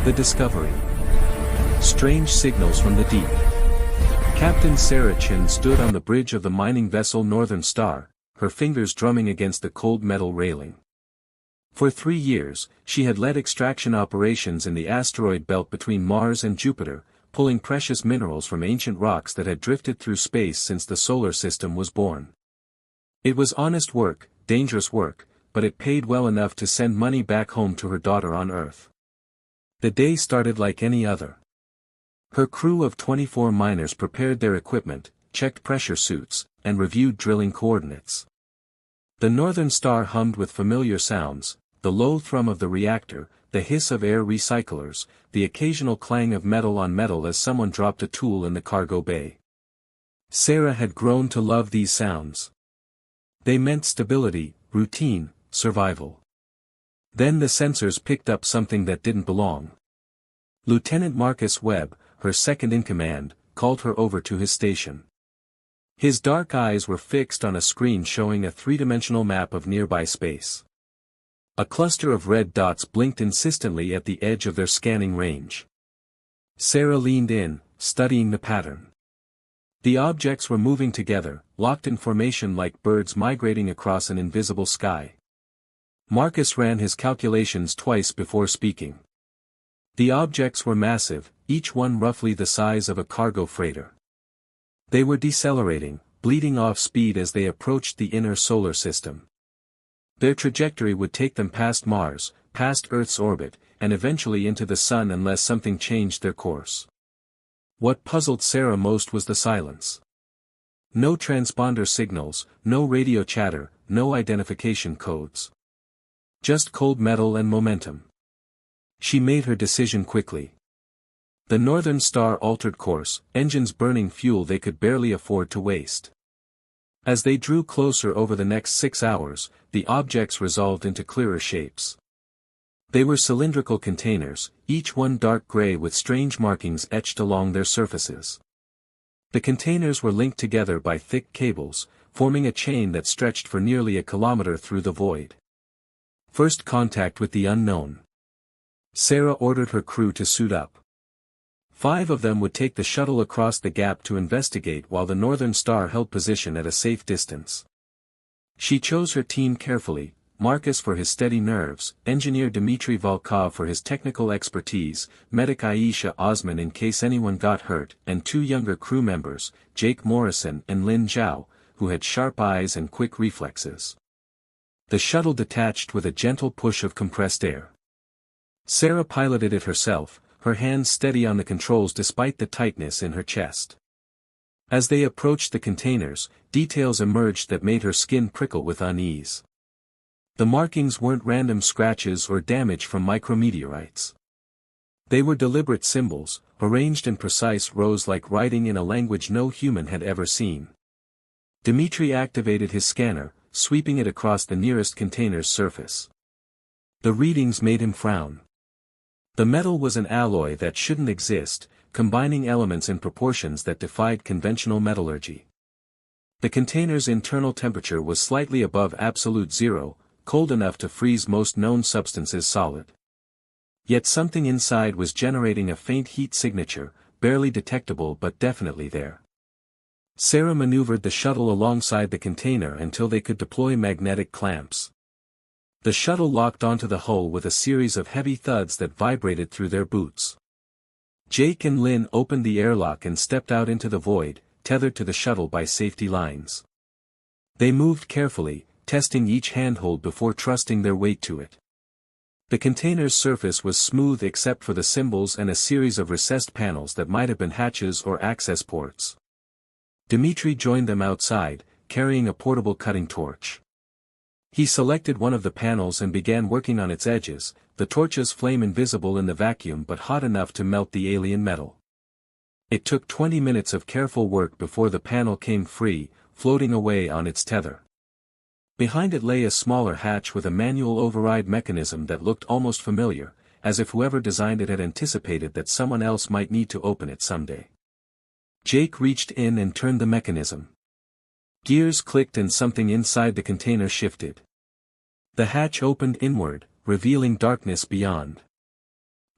The discovery. Strange signals from the deep. Captain Sarah Chin stood on the bridge of the mining vessel Northern Star, her fingers drumming against the cold metal railing. For 3 years, she had led extraction operations in the asteroid belt between Mars and Jupiter, pulling precious minerals from ancient rocks that had drifted through space since the solar system was born. It was honest work, dangerous work, but it paid well enough to send money back home to her daughter on Earth. The day started like any other. Her crew of 24 miners prepared their equipment, checked pressure suits, and reviewed drilling coordinates. The Northern Star hummed with familiar sounds, the low thrum of the reactor, the hiss of air recyclers, the occasional clang of metal on metal as someone dropped a tool in the cargo bay. Sarah had grown to love these sounds. They meant stability, routine, survival. Then the sensors picked up something that didn't belong. Lieutenant Marcus Webb, her second-in-command, called her over to his station. His dark eyes were fixed on a screen showing a three-dimensional map of nearby space. A cluster of red dots blinked insistently at the edge of their scanning range. Sarah leaned in, studying the pattern. The objects were moving together, locked in formation like birds migrating across an invisible sky. Marcus ran his calculations twice before speaking. The objects were massive, each one roughly the size of a cargo freighter. They were decelerating, bleeding off speed as they approached the inner solar system. Their trajectory would take them past Mars, past Earth's orbit, and eventually into the Sun unless something changed their course. What puzzled Sarah most was the silence. No transponder signals, no radio chatter, no identification codes. Just cold metal and momentum. She made her decision quickly. The Northern Star altered course, engines burning fuel they could barely afford to waste. As they drew closer over the next 6 hours, the objects resolved into clearer shapes. They were cylindrical containers, each one dark gray with strange markings etched along their surfaces. The containers were linked together by thick cables, forming a chain that stretched for nearly a kilometer through the void. First contact with the unknown. Sarah ordered her crew to suit up. 5 of them would take the shuttle across the gap to investigate while the Northern Star held position at a safe distance. She chose her team carefully, Marcus for his steady nerves, engineer Dmitry Volkov for his technical expertise, medic Aisha Osman in case anyone got hurt, and 2 younger crew members, Jake Morrison and Lin Zhao, who had sharp eyes and quick reflexes. The shuttle detached with a gentle push of compressed air. Sarah piloted it herself, her hands steady on the controls despite the tightness in her chest. As they approached the containers, details emerged that made her skin prickle with unease. The markings weren't random scratches or damage from micrometeorites. They were deliberate symbols, arranged in precise rows like writing in a language no human had ever seen. Dmitry activated his scanner, sweeping it across the nearest container's surface. The readings made him frown. The metal was an alloy that shouldn't exist, combining elements in proportions that defied conventional metallurgy. The container's internal temperature was slightly above absolute zero, cold enough to freeze most known substances solid. Yet something inside was generating a faint heat signature, barely detectable but definitely there. Sarah maneuvered the shuttle alongside the container until they could deploy magnetic clamps. The shuttle locked onto the hull with a series of heavy thuds that vibrated through their boots. Jake and Lynn opened the airlock and stepped out into the void, tethered to the shuttle by safety lines. They moved carefully, testing each handhold before trusting their weight to it. The container's surface was smooth except for the symbols and a series of recessed panels that might have been hatches or access ports. Dmitry joined them outside, carrying a portable cutting torch. He selected one of the panels and began working on its edges, the torch's flame invisible in the vacuum but hot enough to melt the alien metal. It took 20 minutes of careful work before the panel came free, floating away on its tether. Behind it lay a smaller hatch with a manual override mechanism that looked almost familiar, as if whoever designed it had anticipated that someone else might need to open it someday. Jake reached in and turned the mechanism. Gears clicked and something inside the container shifted. The hatch opened inward, revealing darkness beyond.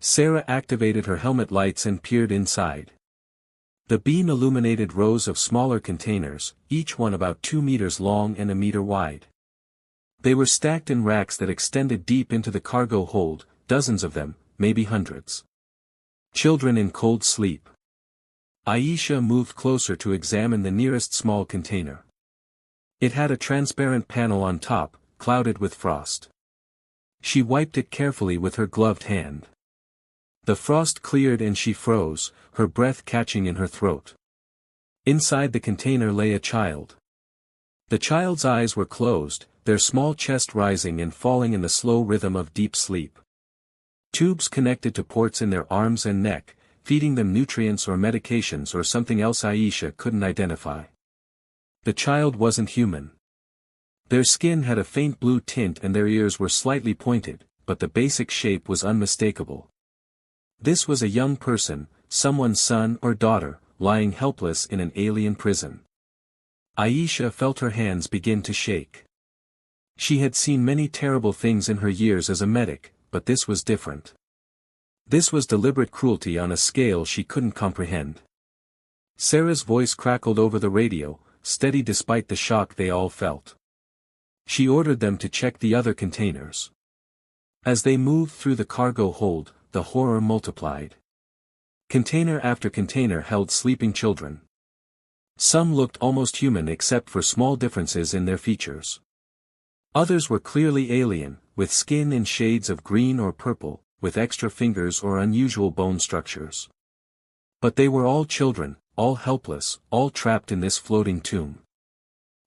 Sarah activated her helmet lights and peered inside. The beam illuminated rows of smaller containers, each one about 2 meters long and a meter wide. They were stacked in racks that extended deep into the cargo hold, dozens of them, maybe hundreds. Children in cold sleep. Aisha moved closer to examine the nearest small container. It had a transparent panel on top, clouded with frost. She wiped it carefully with her gloved hand. The frost cleared and she froze, her breath catching in her throat. Inside the container lay a child. The child's eyes were closed, their small chest rising and falling in the slow rhythm of deep sleep. Tubes connected to ports in their arms and neck, feeding them nutrients or medications or something else Aisha couldn't identify. The child wasn't human. Their skin had a faint blue tint and their ears were slightly pointed, but the basic shape was unmistakable. This was a young person, someone's son or daughter, lying helpless in an alien prison. Aisha felt her hands begin to shake. She had seen many terrible things in her years as a medic, but this was different. This was deliberate cruelty on a scale she couldn't comprehend. Sarah's voice crackled over the radio, steady despite the shock they all felt. She ordered them to check the other containers. As they moved through the cargo hold, the horror multiplied. Container after container held sleeping children. Some looked almost human except for small differences in their features. Others were clearly alien, with skin in shades of green or purple, with extra fingers or unusual bone structures. But they were all children, all helpless, all trapped in this floating tomb.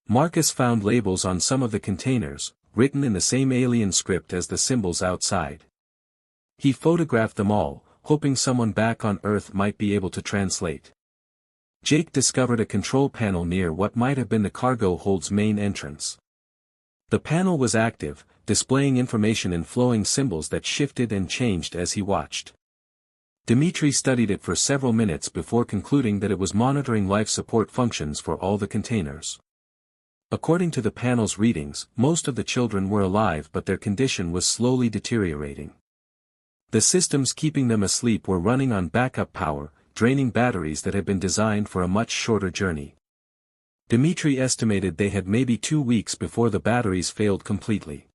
Marcus found labels on some of the containers, written in the same alien script as the symbols outside. He photographed them all, hoping someone back on Earth might be able to translate. Jake discovered a control panel near what might have been the cargo hold's main entrance. The panel was active, displaying information in flowing symbols that shifted and changed as he watched. Dimitri studied it for several minutes before concluding that it was monitoring life support functions for all the containers. According to the panel's readings, most of the children were alive but their condition was slowly deteriorating. The systems keeping them asleep were running on backup power, draining batteries that had been designed for a much shorter journey. Dimitri estimated they had maybe 2 weeks before the batteries failed completely.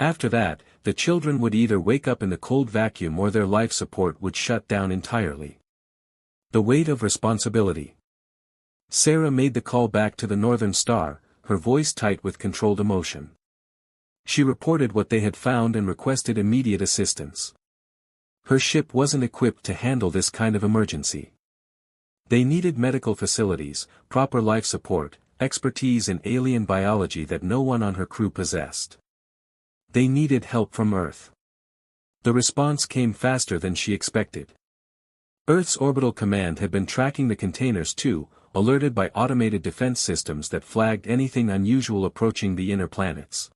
After that, the children would either wake up in the cold vacuum or their life support would shut down entirely. The weight of responsibility. Sarah made the call back to the Northern Star, her voice tight with controlled emotion. She reported what they had found and requested immediate assistance. Her ship wasn't equipped to handle this kind of emergency. They needed medical facilities, proper life support, expertise in alien biology that no one on her crew possessed. They needed help from Earth. The response came faster than she expected. Earth's orbital command had been tracking the containers too, alerted by automated defense systems that flagged anything unusual approaching the inner planets.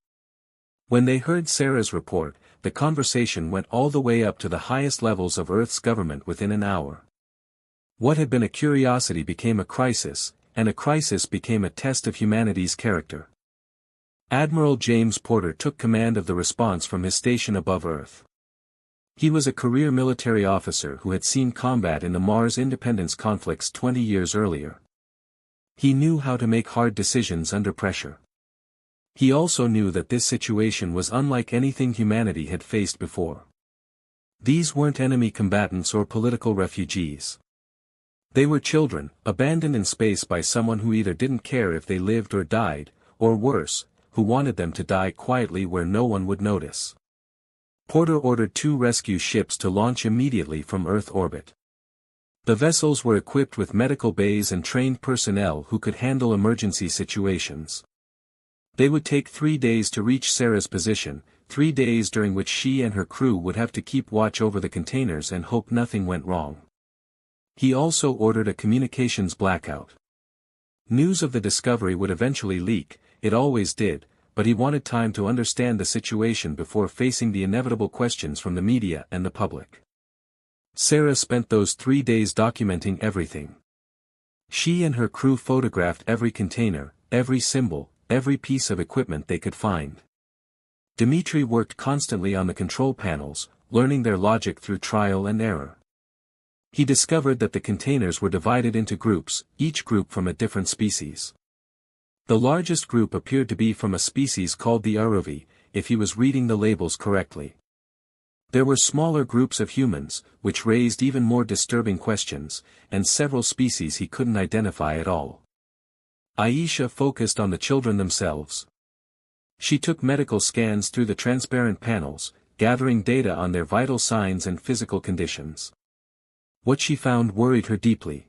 When they heard Sarah's report, the conversation went all the way up to the highest levels of Earth's government within an hour. What had been a curiosity became a crisis, and a crisis became a test of humanity's character. Admiral James Porter took command of the response from his station above Earth. He was a career military officer who had seen combat in the Mars independence conflicts 20 years earlier. He knew how to make hard decisions under pressure. He also knew that this situation was unlike anything humanity had faced before. These weren't enemy combatants or political refugees. They were children, abandoned in space by someone who either didn't care if they lived or died, or worse, who wanted them to die quietly where no one would notice. Porter ordered 2 rescue ships to launch immediately from Earth orbit. The vessels were equipped with medical bays and trained personnel who could handle emergency situations. They would take 3 days to reach Sarah's position, 3 days during which she and her crew would have to keep watch over the containers and hope nothing went wrong. He also ordered a communications blackout. News of the discovery would eventually leak, it always did, but he wanted time to understand the situation before facing the inevitable questions from the media and the public. Sarah spent those 3 days documenting everything. She and her crew photographed every container, every symbol, every piece of equipment they could find. Dimitri worked constantly on the control panels, learning their logic through trial and error. He discovered that the containers were divided into groups, each group from a different species. The largest group appeared to be from a species called the Aruvi, if he was reading the labels correctly. There were smaller groups of humans, which raised even more disturbing questions, and several species he couldn't identify at all. Aisha focused on the children themselves. She took medical scans through the transparent panels, gathering data on their vital signs and physical conditions. What she found worried her deeply.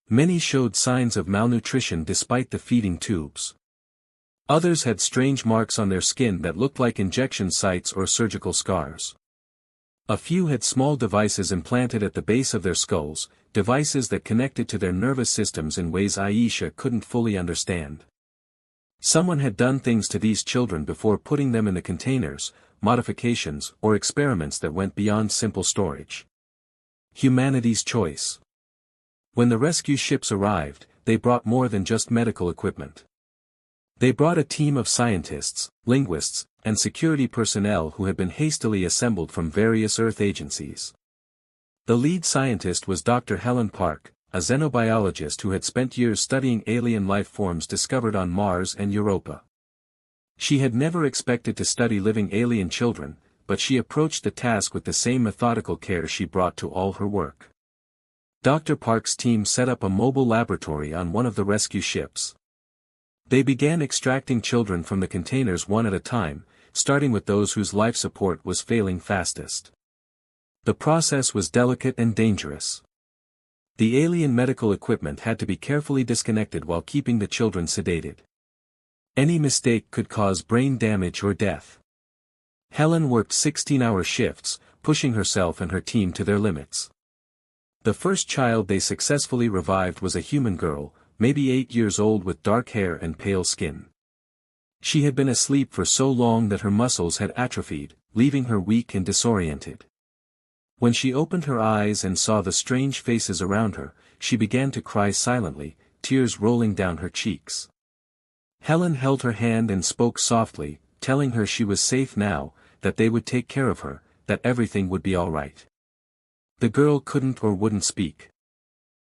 Many showed signs of malnutrition despite the feeding tubes. Others had strange marks on their skin that looked like injection sites or surgical scars. A few had small devices implanted at the base of their skulls, devices that connected to their nervous systems in ways Aisha couldn't fully understand. Someone had done things to these children before putting them in the containers, modifications or experiments that went beyond simple storage. Humanity's choice. When the rescue ships arrived, they brought more than just medical equipment. They brought a team of scientists, linguists, and security personnel who had been hastily assembled from various Earth agencies. The lead scientist was Dr. Helen Park, a xenobiologist who had spent years studying alien life forms discovered on Mars and Europa. She had never expected to study living alien children, but she approached the task with the same methodical care she brought to all her work. Dr. Park's team set up a mobile laboratory on one of the rescue ships. They began extracting children from the containers one at a time, starting with those whose life support was failing fastest. The process was delicate and dangerous. The alien medical equipment had to be carefully disconnected while keeping the children sedated. Any mistake could cause brain damage or death. Helen worked 16-hour shifts, pushing herself and her team to their limits. The first child they successfully revived was a human girl, maybe 8 years old with dark hair and pale skin. She had been asleep for so long that her muscles had atrophied, leaving her weak and disoriented. When she opened her eyes and saw the strange faces around her, she began to cry silently, tears rolling down her cheeks. Helen held her hand and spoke softly, telling her she was safe now, that they would take care of her, that everything would be all right. The girl couldn't or wouldn't speak.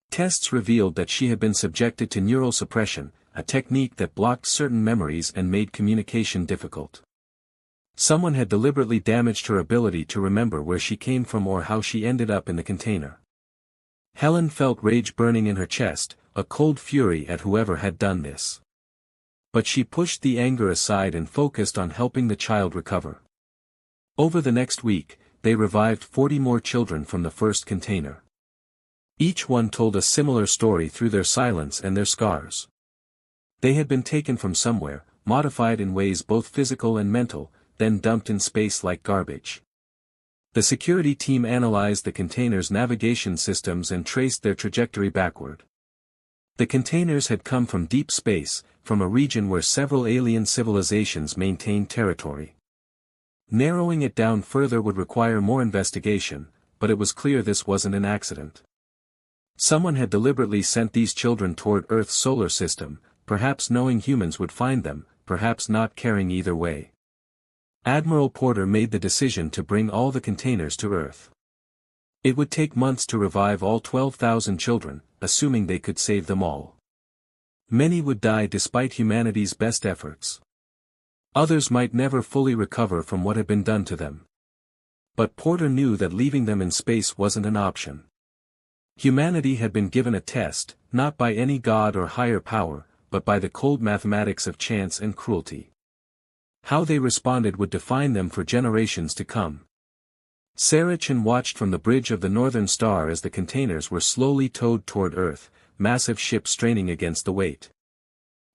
Tests revealed that she had been subjected to neural suppression, a technique that blocked certain memories and made communication difficult. Someone had deliberately damaged her ability to remember where she came from or how she ended up in the container. Helen felt rage burning in her chest, a cold fury at whoever had done this. But she pushed the anger aside and focused on helping the child recover. Over the next week, they revived 40 more children from the first container. Each one told a similar story through their silence and their scars. They had been taken from somewhere, modified in ways both physical and mental, then dumped in space like garbage. The security team analyzed the container's navigation systems and traced their trajectory backward. The containers had come from deep space, from a region where several alien civilizations maintained territory. Narrowing it down further would require more investigation, but it was clear this wasn't an accident. Someone had deliberately sent these children toward Earth's solar system, perhaps knowing humans would find them, perhaps not caring either way. Admiral Porter made the decision to bring all the containers to Earth. It would take months to revive all 12,000 children, assuming they could save them all. Many would die despite humanity's best efforts. Others might never fully recover from what had been done to them. But Porter knew that leaving them in space wasn't an option. Humanity had been given a test, not by any god or higher power, but by the cold mathematics of chance and cruelty. How they responded would define them for generations to come. Saracen watched from the bridge of the Northern Star as the containers were slowly towed toward Earth, massive ships straining against the weight.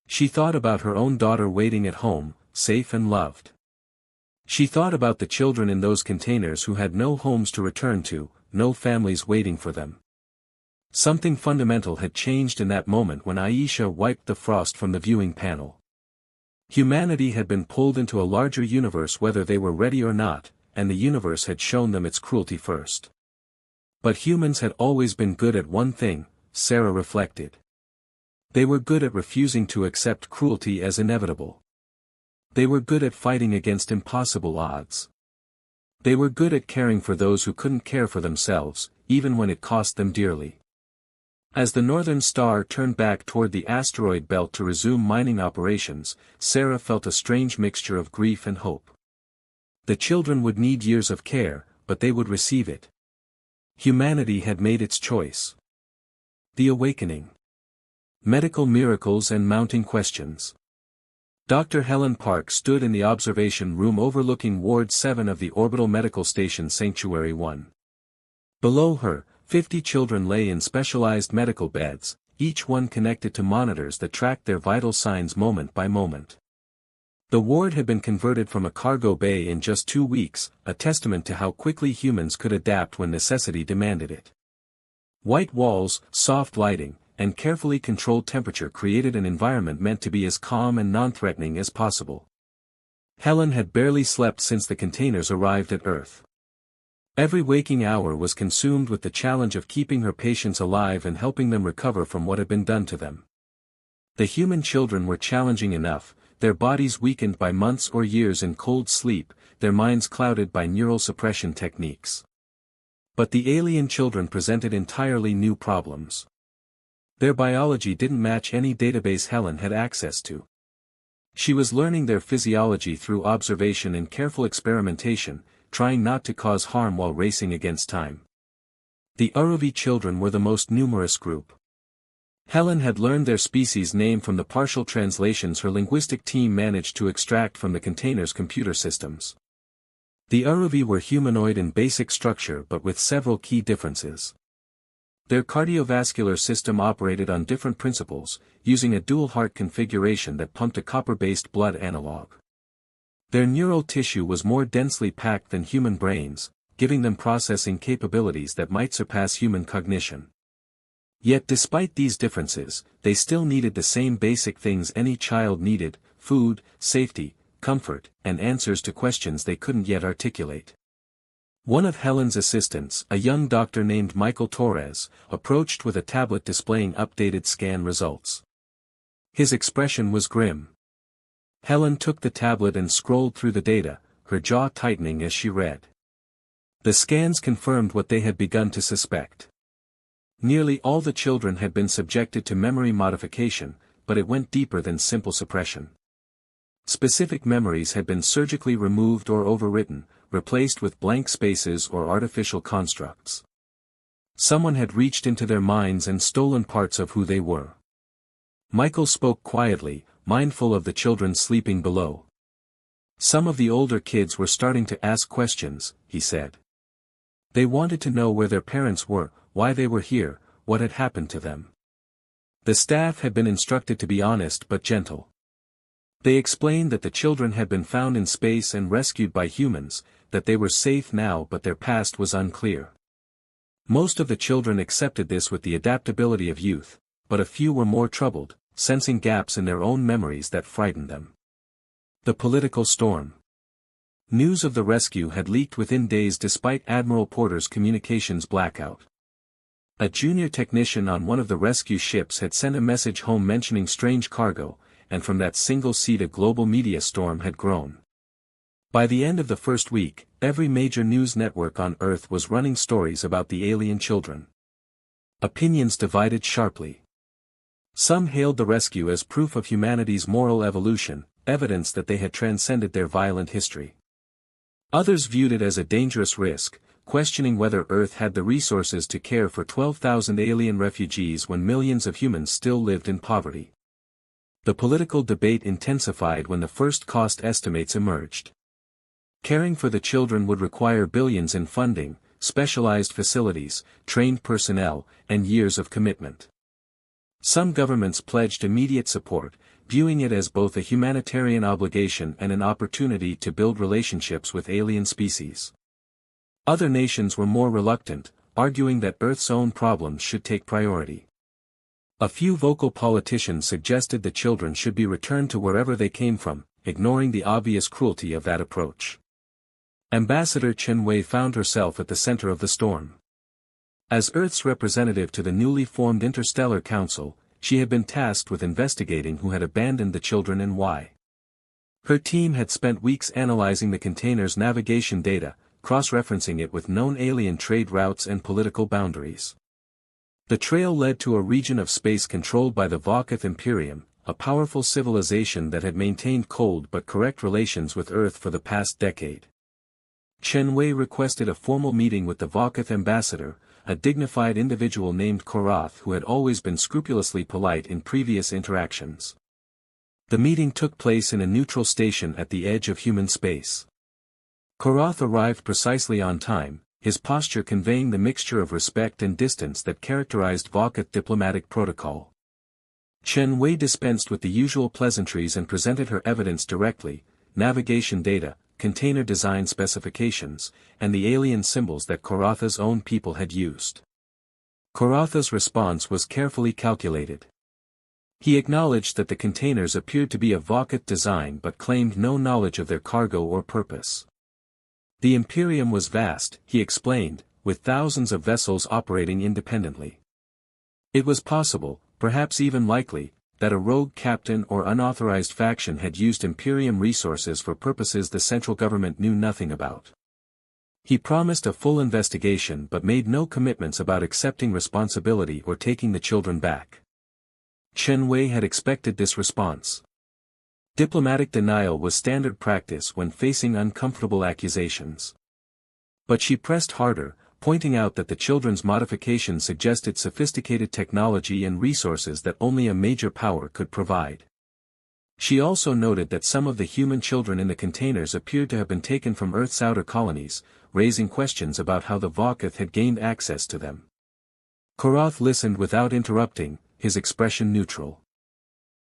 She thought about her own daughter waiting at home, safe and loved. She thought about the children in those containers who had no homes to return to, no families waiting for them. Something fundamental had changed in that moment when Aisha wiped the frost from the viewing panel. Humanity had been pulled into a larger universe whether they were ready or not, and the universe had shown them its cruelty first. But humans had always been good at one thing, Sarah reflected. They were good at refusing to accept cruelty as inevitable. They were good at fighting against impossible odds. They were good at caring for those who couldn't care for themselves, even when it cost them dearly. As the Northern Star turned back toward the asteroid belt to resume mining operations, Sarah felt a strange mixture of grief and hope. The children would need years of care, but they would receive it. Humanity had made its choice. The Awakening. Medical miracles and mounting questions. Dr. Helen Park stood in the observation room overlooking Ward 7 of the Orbital Medical Station Sanctuary 1. Below her, 50 children lay in specialized medical beds, each one connected to monitors that tracked their vital signs moment by moment. The ward had been converted from a cargo bay in just 2 weeks, a testament to how quickly humans could adapt when necessity demanded it. White walls, soft lighting, and carefully controlled temperature created an environment meant to be as calm and non-threatening as possible. Helen had barely slept since the containers arrived at Earth. Every waking hour was consumed with the challenge of keeping her patients alive and helping them recover from what had been done to them. The human children were challenging enough, their bodies weakened by months or years in cold sleep, their minds clouded by neural suppression techniques. But the alien children presented entirely new problems. Their biology didn't match any database Helen had access to. She was learning their physiology through observation and careful experimentation, trying not to cause harm while racing against time. The Uruvi children were the most numerous group. Helen had learned their species name from the partial translations her linguistic team managed to extract from the container's computer systems. The Uruvi were humanoid in basic structure but with several key differences. Their cardiovascular system operated on different principles, using a dual heart configuration that pumped a copper-based blood analog. Their neural tissue was more densely packed than human brains, giving them processing capabilities that might surpass human cognition. Yet despite these differences, they still needed the same basic things any child needed: food, safety, comfort, and answers to questions they couldn't yet articulate. One of Helen's assistants, a young doctor named Michael Torres, approached with a tablet displaying updated scan results. His expression was grim. Helen took the tablet and scrolled through the data, her jaw tightening as she read. The scans confirmed what they had begun to suspect. Nearly all the children had been subjected to memory modification, but it went deeper than simple suppression. Specific memories had been surgically removed or overwritten, replaced with blank spaces or artificial constructs. Someone had reached into their minds and stolen parts of who they were. Michael spoke quietly, mindful of the children sleeping below. Some of the older kids were starting to ask questions, he said. They wanted to know where their parents were, why they were here, what had happened to them. The staff had been instructed to be honest but gentle. They explained that the children had been found in space and rescued by humans, that they were safe now but their past was unclear. Most of the children accepted this with the adaptability of youth, but a few were more troubled, sensing gaps in their own memories that frightened them. The political storm. News of the rescue had leaked within days despite Admiral Porter's communications blackout. A junior technician on one of the rescue ships had sent a message home mentioning strange cargo, and from that single seed a global media storm had grown. By the end of the first week, every major news network on Earth was running stories about the alien children. Opinions divided sharply. Some hailed the rescue as proof of humanity's moral evolution, evidence that they had transcended their violent history. Others viewed it as a dangerous risk, questioning whether Earth had the resources to care for 12,000 alien refugees when millions of humans still lived in poverty. The political debate intensified when the first cost estimates emerged. Caring for the children would require billions in funding, specialized facilities, trained personnel, and years of commitment. Some governments pledged immediate support, viewing it as both a humanitarian obligation and an opportunity to build relationships with alien species. Other nations were more reluctant, arguing that Earth's own problems should take priority. A few vocal politicians suggested the children should be returned to wherever they came from, ignoring the obvious cruelty of that approach. Ambassador Chen Wei found herself at the center of the storm. As Earth's representative to the newly formed Interstellar Council, she had been tasked with investigating who had abandoned the children and why. Her team had spent weeks analyzing the container's navigation data, cross-referencing it with known alien trade routes and political boundaries. The trail led to a region of space controlled by the Vokoth Imperium, a powerful civilization that had maintained cold but correct relations with Earth for the past decade. Chen Wei requested a formal meeting with the Vokoth ambassador, a dignified individual named Korath who had always been scrupulously polite in previous interactions. The meeting took place in a neutral station at the edge of human space. Korath arrived precisely on time, his posture conveying the mixture of respect and distance that characterized Vokoth diplomatic protocol. Chen Wei dispensed with the usual pleasantries and presented her evidence directly: navigation data, container design specifications, and the alien symbols that Koratha's own people had used. Koratha's response was carefully calculated. He acknowledged that the containers appeared to be of Vokoth design but claimed no knowledge of their cargo or purpose. The Imperium was vast, he explained, with thousands of vessels operating independently. It was possible, perhaps even likely, that a rogue captain or unauthorized faction had used Imperium resources for purposes the central government knew nothing about. He promised a full investigation but made no commitments about accepting responsibility or taking the children back. Chen Wei had expected this response. Diplomatic denial was standard practice when facing uncomfortable accusations. But she pressed harder, pointing out that the children's modification suggested sophisticated technology and resources that only a major power could provide. She also noted that some of the human children in the containers appeared to have been taken from Earth's outer colonies, raising questions about how the Vokoth had gained access to them. Korath listened without interrupting, his expression neutral.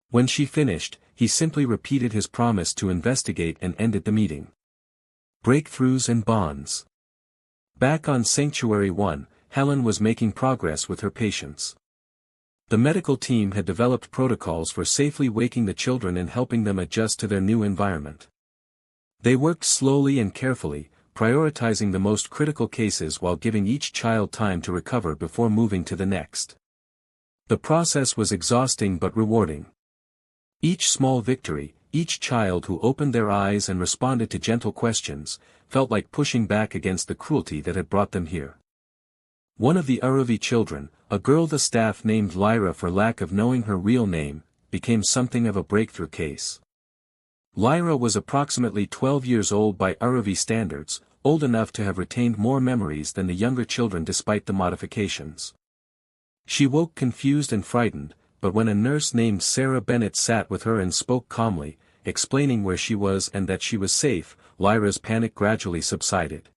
When she finished, he simply repeated his promise to investigate and ended the meeting. Breakthroughs and bonds. Back on Sanctuary 1, Helen was making progress with her patients. The medical team had developed protocols for safely waking the children and helping them adjust to their new environment. They worked slowly and carefully, prioritizing the most critical cases while giving each child time to recover before moving to the next. The process was exhausting but rewarding. Each small victory, each child who opened their eyes and responded to gentle questions, felt like pushing back against the cruelty that had brought them here. One of the Uruvi children, a girl the staff named Lyra for lack of knowing her real name, became something of a breakthrough case. Lyra was approximately 12 years old by Uruvi standards, old enough to have retained more memories than the younger children despite the modifications. She woke confused and frightened, but when a nurse named Sarah Bennett sat with her and spoke calmly, explaining where she was and that she was safe, Lyra's panic gradually subsided.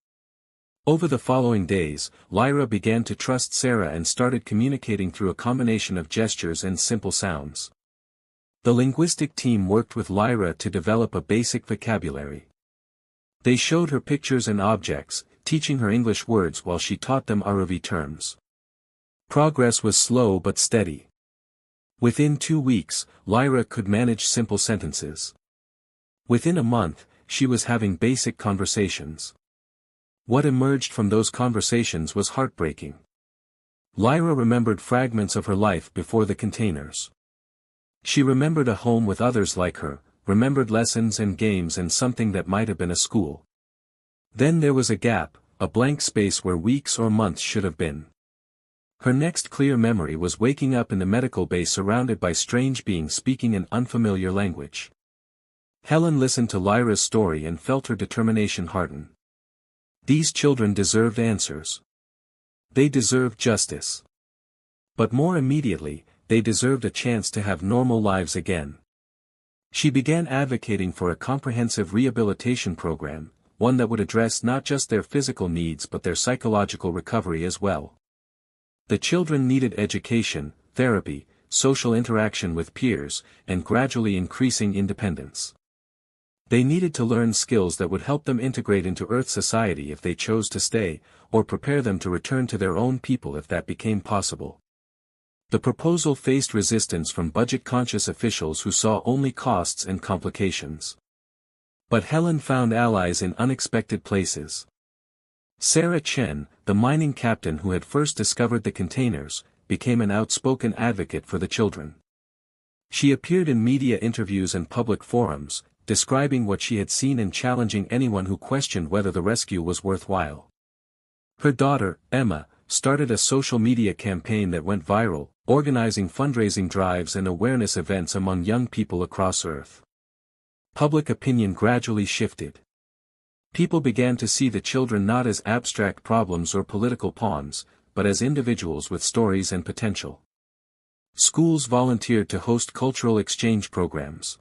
Over the following days, Lyra began to trust Sarah and started communicating through a combination of gestures and simple sounds. The linguistic team worked with Lyra to develop a basic vocabulary. They showed her pictures and objects, teaching her English words while she taught them Uruvi terms. Progress was slow but steady. Within 2 weeks, Lyra could manage simple sentences. Within a month, she was having basic conversations. What emerged from those conversations was heartbreaking. Lyra remembered fragments of her life before the containers. She remembered a home with others like her, remembered lessons and games and something that might have been a school. Then there was a gap, a blank space where weeks or months should have been. Her next clear memory was waking up in the medical bay surrounded by strange beings speaking an unfamiliar language. Helen listened to Lyra's story and felt her determination harden. These children deserved answers. They deserved justice. But more immediately, they deserved a chance to have normal lives again. She began advocating for a comprehensive rehabilitation program, one that would address not just their physical needs but their psychological recovery as well. The children needed education, therapy, social interaction with peers, and gradually increasing independence. They needed to learn skills that would help them integrate into Earth society if they chose to stay, or prepare them to return to their own people if that became possible. The proposal faced resistance from budget-conscious officials who saw only costs and complications. But Helen found allies in unexpected places. Sarah Chen, the mining captain who had first discovered the containers, became an outspoken advocate for the children. She appeared in media interviews and public forums, describing what she had seen and challenging anyone who questioned whether the rescue was worthwhile. Her daughter, Emma, started a social media campaign that went viral, organizing fundraising drives and awareness events among young people across Earth. Public opinion gradually shifted. People began to see the children not as abstract problems or political pawns, but as individuals with stories and potential. Schools volunteered to host cultural exchange programs.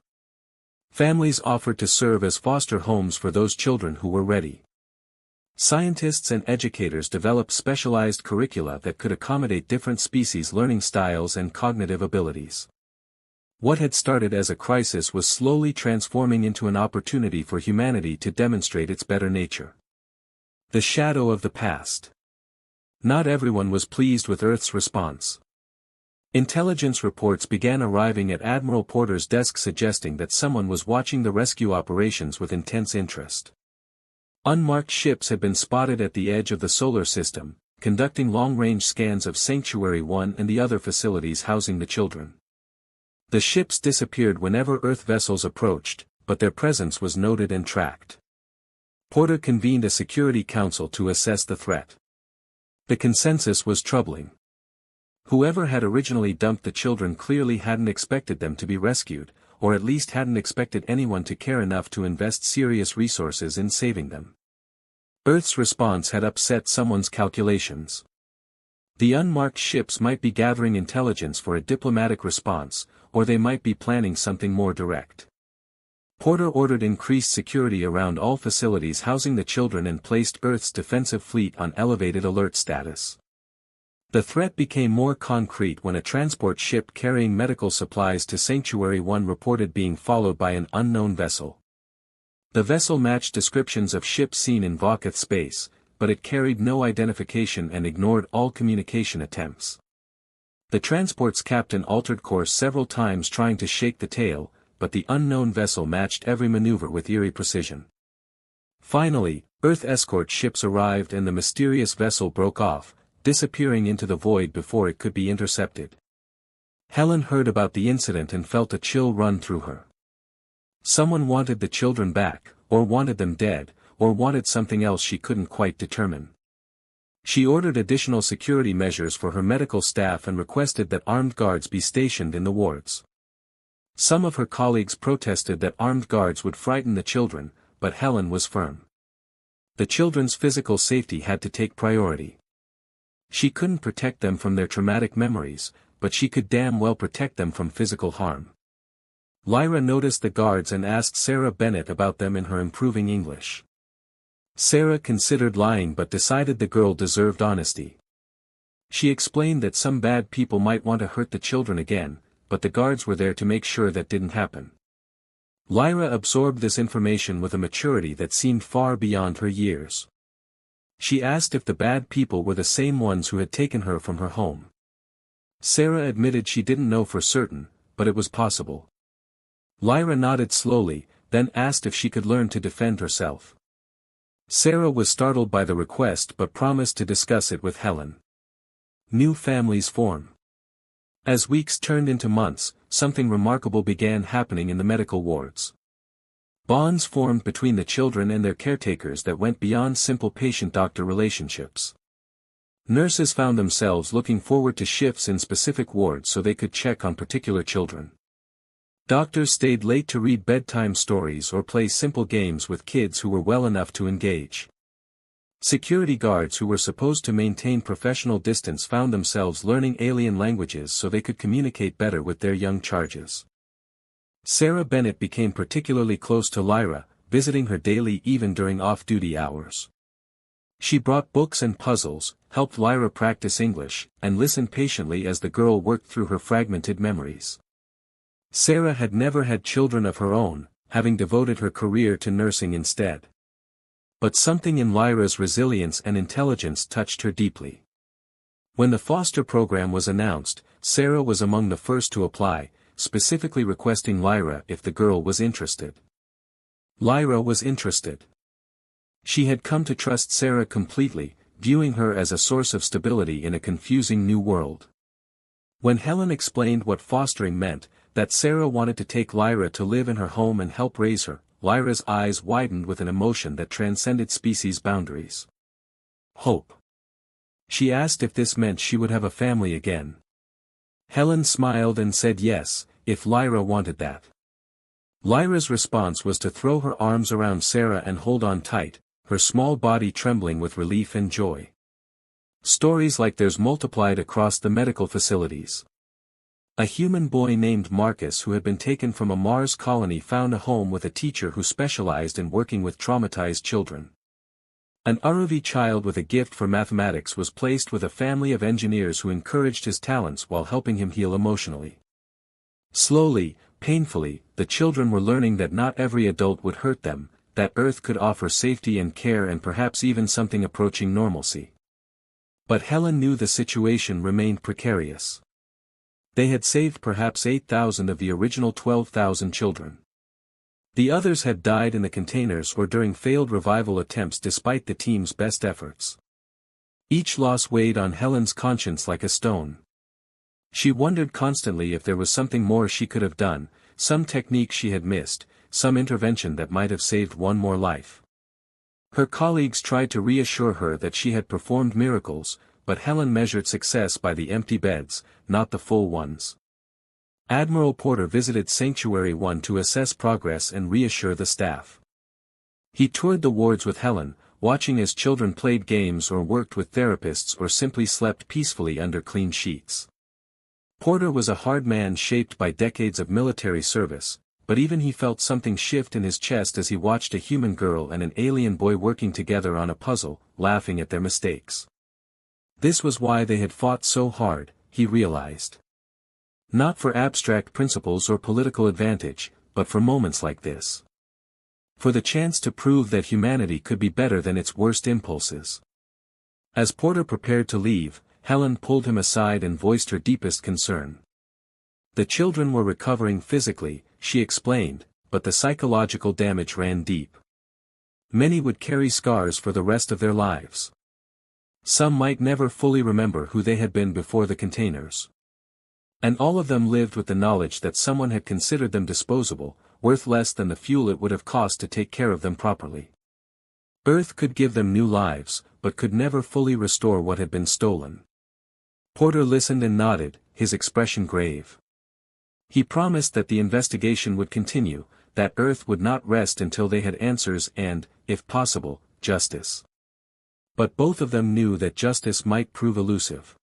Families offered to serve as foster homes for those children who were ready. Scientists and educators developed specialized curricula that could accommodate different species' learning styles and cognitive abilities. What had started as a crisis was slowly transforming into an opportunity for humanity to demonstrate its better nature. The shadow of the past. Not everyone was pleased with Earth's response. Intelligence reports began arriving at Admiral Porter's desk suggesting that someone was watching the rescue operations with intense interest. Unmarked ships had been spotted at the edge of the solar system, conducting long-range scans of Sanctuary 1 and the other facilities housing the children. The ships disappeared whenever Earth vessels approached, but their presence was noted and tracked. Porter convened a security council to assess the threat. The consensus was troubling. Whoever had originally dumped the children clearly hadn't expected them to be rescued, or at least hadn't expected anyone to care enough to invest serious resources in saving them. Earth's response had upset someone's calculations. The unmarked ships might be gathering intelligence for a diplomatic response, or they might be planning something more direct. Porter ordered increased security around all facilities housing the children and placed Earth's defensive fleet on elevated alert status. The threat became more concrete when a transport ship carrying medical supplies to Sanctuary 1 reported being followed by an unknown vessel. The vessel matched descriptions of ships seen in Vaucath space, but it carried no identification and ignored all communication attempts. The transport's captain altered course several times trying to shake the tail, but the unknown vessel matched every maneuver with eerie precision. Finally, Earth escort ships arrived and the mysterious vessel broke off, disappearing into the void before it could be intercepted. Helen heard about the incident and felt a chill run through her. Someone wanted the children back, or wanted them dead, or wanted something else she couldn't quite determine. She ordered additional security measures for her medical staff and requested that armed guards be stationed in the wards. Some of her colleagues protested that armed guards would frighten the children, but Helen was firm. The children's physical safety had to take priority. She couldn't protect them from their traumatic memories, but she could damn well protect them from physical harm. Lyra noticed the guards and asked Sarah Bennett about them in her improving English. Sarah considered lying but decided the girl deserved honesty. She explained that some bad people might want to hurt the children again, but the guards were there to make sure that didn't happen. Lyra absorbed this information with a maturity that seemed far beyond her years. She asked if the bad people were the same ones who had taken her from her home. Sarah admitted she didn't know for certain, but it was possible. Lyra nodded slowly, then asked if she could learn to defend herself. Sarah was startled by the request but promised to discuss it with Helen. New families form. As weeks turned into months, something remarkable began happening in the medical wards. Bonds formed between the children and their caretakers that went beyond simple patient-doctor relationships. Nurses found themselves looking forward to shifts in specific wards so they could check on particular children. Doctors stayed late to read bedtime stories or play simple games with kids who were well enough to engage. Security guards who were supposed to maintain professional distance found themselves learning alien languages so they could communicate better with their young charges. Sarah Bennett became particularly close to Lyra, visiting her daily even during off-duty hours. She brought books and puzzles, helped Lyra practice English, and listened patiently as the girl worked through her fragmented memories. Sarah had never had children of her own, having devoted her career to nursing instead. But something in Lyra's resilience and intelligence touched her deeply. When the foster program was announced, Sarah was among the first to apply, specifically requesting Lyra if the girl was interested. Lyra was interested. She had come to trust Sarah completely, viewing her as a source of stability in a confusing new world. When Helen explained what fostering meant, That Sarah wanted to take Lyra to live in her home and help raise her. Lyra's eyes widened with an emotion that transcended species boundaries. Hope. She asked if this meant she would have a family again. Helen smiled and said yes, if Lyra wanted that. Lyra's response was to throw her arms around Sarah and hold on tight, her small body trembling with relief and joy. Stories like theirs multiplied across the medical facilities. A human boy named Marcus who had been taken from a Mars colony found a home with a teacher who specialized in working with traumatized children. An Aruvi child with a gift for mathematics was placed with a family of engineers who encouraged his talents while helping him heal emotionally. Slowly, painfully, the children were learning that not every adult would hurt them, that Earth could offer safety and care and perhaps even something approaching normalcy. But Helen knew the situation remained precarious. They had saved perhaps 8,000 of the original 12,000 children. The others had died in the containers or during failed revival attempts despite the team's best efforts. Each loss weighed on Helen's conscience like a stone. She wondered constantly if there was something more she could have done, some technique she had missed, some intervention that might have saved one more life. Her colleagues tried to reassure her that she had performed miracles, but Helen measured success by the empty beds, not the full ones. Admiral Porter visited Sanctuary 1 to assess progress and reassure the staff. He toured the wards with Helen, watching as children played games or worked with therapists or simply slept peacefully under clean sheets. Porter was a hard man shaped by decades of military service, but even he felt something shift in his chest as he watched a human girl and an alien boy working together on a puzzle, laughing at their mistakes. This was why they had fought so hard, he realized. Not for abstract principles or political advantage, but for moments like this. For the chance to prove that humanity could be better than its worst impulses. As Porter prepared to leave, Helen pulled him aside and voiced her deepest concern. The children were recovering physically, she explained, but the psychological damage ran deep. Many would carry scars for the rest of their lives. Some might never fully remember who they had been before the containers. And all of them lived with the knowledge that someone had considered them disposable, worth less than the fuel it would have cost to take care of them properly. Earth could give them new lives, but could never fully restore what had been stolen. Porter listened and nodded, his expression grave. He promised that the investigation would continue, that Earth would not rest until they had answers and, if possible, justice. But both of them knew that justice might prove elusive.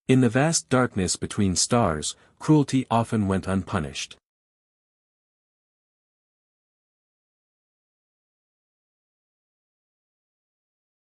In the vast darkness between stars, cruelty often went unpunished.